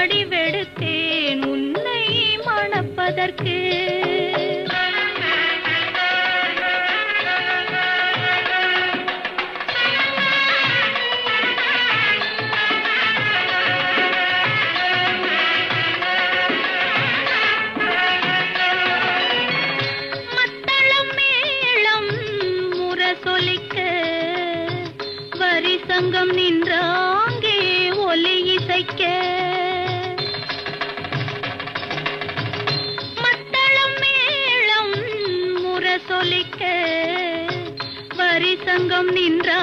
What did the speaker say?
வடிவெடுத்தேன் உன்னை மணப்பதற்கு. சொலிக்க வரி சங்கம் நின்றாங்கே ஒலி இசைக்க. மத்தளம் மேளம் முரசொலிக்க வரி சங்கம் நின்றா